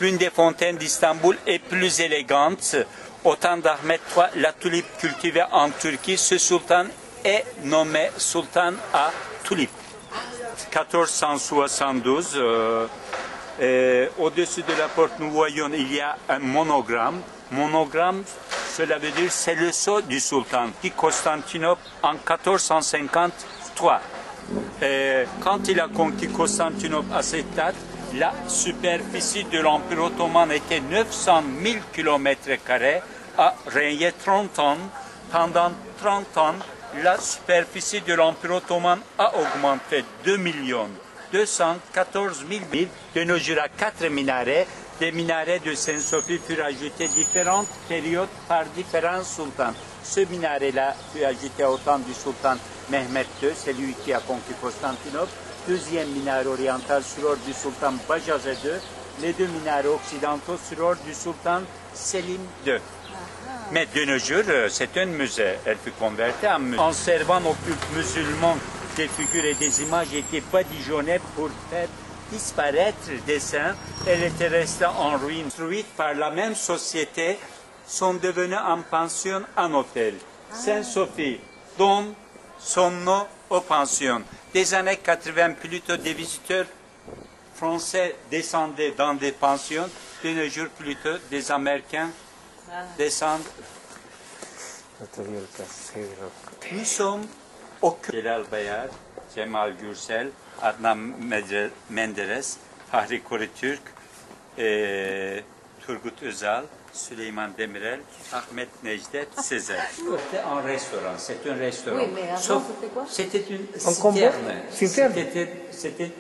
L'une des fontaines d'Istanbul est plus élégante. Au temps d'Ahmet III, la tulipe cultivée en Turquie, ce sultan est nommé sultan à tulipe. 1472, au-dessus de la porte, nous voyons, il y a un monogramme. Monogramme, cela veut dire c'est le sceau du sultan qui Constantinople en 1453. Quand il a conquis Constantinople à cette date, la superficie de l'Empire ottoman était 900 000 km² a régné 30 ans. Pendant 30 ans, la superficie de l'Empire ottoman a augmenté 2 214 000. De nos jours, à 4 minarets, des minarets de Sainte-Sophie furent ajoutés différentes périodes par différents sultans. Ce minaret-là fut ajouté au temps du sultan Mehmet II, c'est lui qui a conquis Constantinople. Deuxième minaret oriental sur ordre du sultan Bajazet II. Les deux minarets occidentaux sur ordre du sultan Selim II. Mais de nos jours, c'est un musée. Elle fut convertie en musée. En servant au culte musulman, des figures et des images étaient badigeonnées pour faire disparaître des saints. Elle était restée en ruine. Construites par la même société, sont devenues en pension un hôtel. Sainte-Sophie donne son nom aux pensions. Des années 80, plutôt des visiteurs français descendaient dans des pensions. De nos jours, plutôt des Américains descendent. Nous sommes au cœur. Celal Bayar, Cemal Gürsel, Adnan Menderes, Fahri Koritürk, Turgut Özal, Süleyman Demirel, Ahmet Necdet Sezer. C'était un restaurant, c'est un restaurant. Oui, mais avant, c'était quoi? C'était une citerne. C'était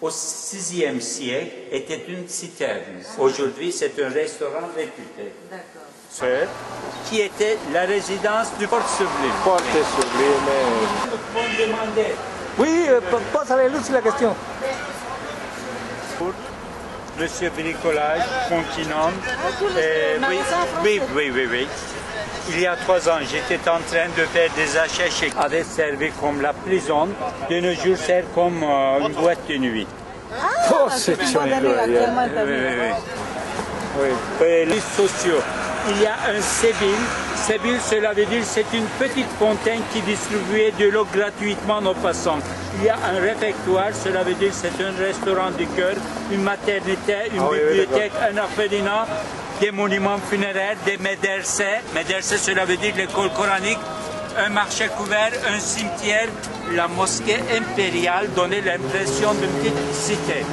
au VIe siècle, était une citerne. Aujourd'hui, c'est un restaurant réputé. D'accord. Qui était la résidence du Porte Sublime. Porte Sublime. On demandait. Oui, pose la question. Monsieur Bricolage, Continent. Oui. Il y a 3 ans, j'étais en train de faire des achats chez avait servi comme la prison, de nos jours sert comme une boîte de nuit. Oh, c'est Les sociaux. Il y a un sébil. Sébil, cela veut dire c'est une petite fontaine qui distribuait de l'eau gratuitement aux passants. Il y a un réfectoire, cela veut dire c'est un restaurant de cœur, une maternité, une bibliothèque, un orphelinat, des monuments funéraires, des médersés. Médersés, cela veut dire l'école coranique, un marché couvert, un cimetière. La mosquée impériale donnait l'impression d'une petite cité.